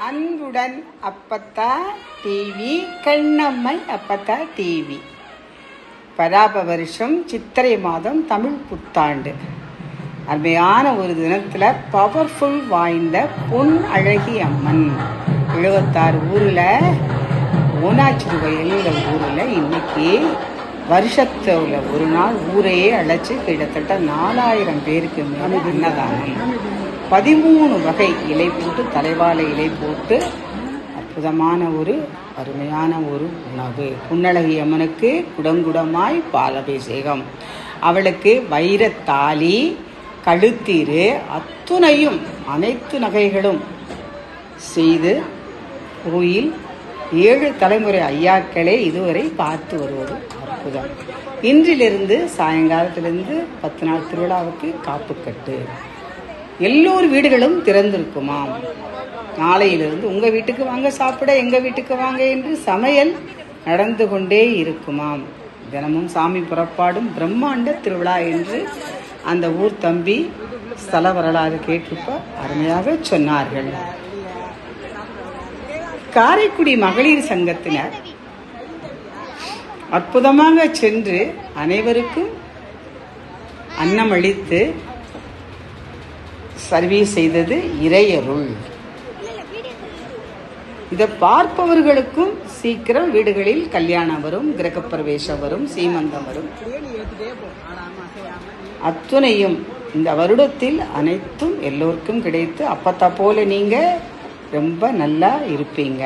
அன்புடன் அப்பத்தா டிவி, கண்ணம்மை அப்பத்தா டிவி. பராப வருஷம் சித்திரை மாதம் தமிழ் புத்தாண்டு. அருமையான ஒரு தினத்தில் பவர்ஃபுல் வாய்ந்த பொன் அழகி அம்மன் 76 ஊரில் ஓனாச்சிறுவயல் ஊரில் இன்னைக்கு வருஷத்தில் ஒரு நாள் ஊரையே அழைச்சி கிட்டத்தட்ட 4000 பேருக்கு மேலே அன்னதானம். 13 வகை இலை போட்டு, தலைவாழை இலை போட்டு அற்புதமான ஒரு அருமையான ஒரு உணவு. புன்னழகி அம்மனுக்கு குடங்குடமாய் பாலபிஷேகம். அவளுக்கு வைரத்தாலி, கழுத்தீரு அத்துணையும் அனைத்து நகைகளும் செய்து கோயில் 7 தலைமுறை ஐயாக்களே இதுவரை பார்த்து வருவது அற்புதம். இன்றிலிருந்து சாயங்காலத்திலிருந்து 10 நாள் திருவிழாவுக்கு காப்புக்கட்டு. எல்லோரு வீடுகளும் திறந்திருக்குமாம். நாளையிலிருந்து உங்கள் வீட்டுக்கு வாங்க சாப்பிட, எங்கள் வீட்டுக்கு வாங்க என்று சமையல் நடந்து கொண்டே இருக்குமாம். தினமும் சாமி புறப்பாடும் பிரம்மாண்ட திருவிழா என்று அந்த ஊர் தம்பி ஸ்தல வரலாறு கேட்கப்ப அருமையாக சொன்னார்கள். காரைக்குடி மகளிர் சங்கத்தினர் அற்புதமாக சென்று அனைவருக்கும் அன்னமளித்து சர்வீஸ் செய்தது இறையருள். இதை பார்ப்பவர்களுக்கும் சீக்கிரம் வீடுகளில் கல்யாணம் வரும், கிரகப்பிரவேசம் வரும், சீமந்தம் வரும். அத்துணையும் இந்த வருடத்தில் அனைத்தும் எல்லோருக்கும் கிடைத்து அப்பத்தா போல நீங்க ரொம்ப நல்லா இருப்பீங்க.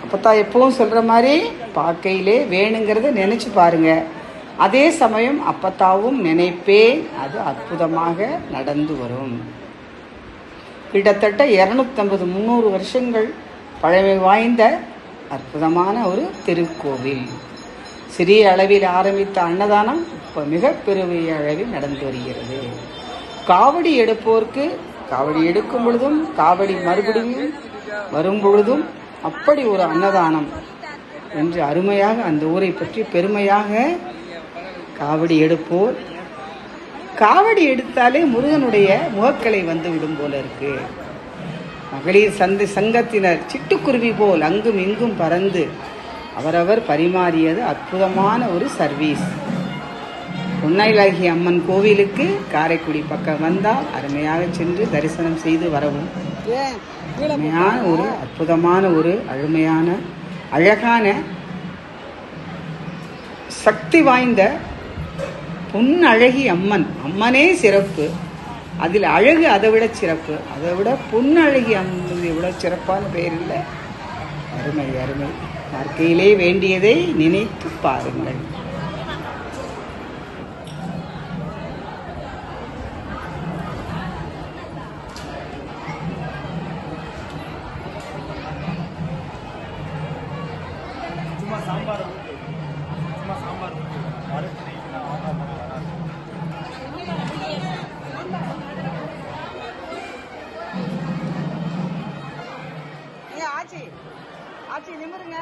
அப்பத்தா எப்பவும் சொல்ற மாதிரி பார்க்கையிலே வேணுங்கிறத நினைச்சு பாருங்க. அதே சமயம் அப்பத்தாவும் நினைப்பேன், அது அற்புதமாக நடந்து வரும். கிட்டத்தட்ட 250-300 வருஷங்கள் பழமை வாய்ந்த அற்புதமான ஒரு திருக்கோவில். சிறிய அளவில் ஆரம்பித்த அன்னதானம் இப்போ மிக பெரிய அளவில் நடந்து வருகிறது. காவடி எடுப்போருக்கு காவடி எடுக்கும் பொழுதும், காவடி மறுபடியும் வரும் பொழுதும் அப்படி ஒரு அன்னதானம் என்று அருமையாக அந்த ஊரை பற்றி பெருமையாக காவடி எடுப்போர். காவடி எடுத்தாலே முருகனுடைய முகக்கலை வந்து விடும் போல இருக்கு. மகளிர் சங்கத்தினர் சிட்டுக்குருவி போல் அங்கும் இங்கும் பறந்து அவரவர் பரிமாறியது அற்புதமான ஒரு சர்வீஸ். பொன்னழகி அம்மன் கோவிலுக்கு காரைக்குடி பக்கம் வந்தால் அருமையாக சென்று தரிசனம் செய்து வரவும். அருமையான ஒரு அற்புதமான ஒரு அழகான சக்தி வாய்ந்த பொன்னழகி அம்மன். அம்மனே சிறப்பு, அதில் அழகு அதை விட சிறப்பு. அதை விட பொன்னழகி அம்மன் விட சிறப்பான பெயர் இல்லை. அருமை அருமை. வாழ்க்கையிலே வேண்டியதை நினைத்து பாருங்கள். ஆச்சி நிமிருங்க.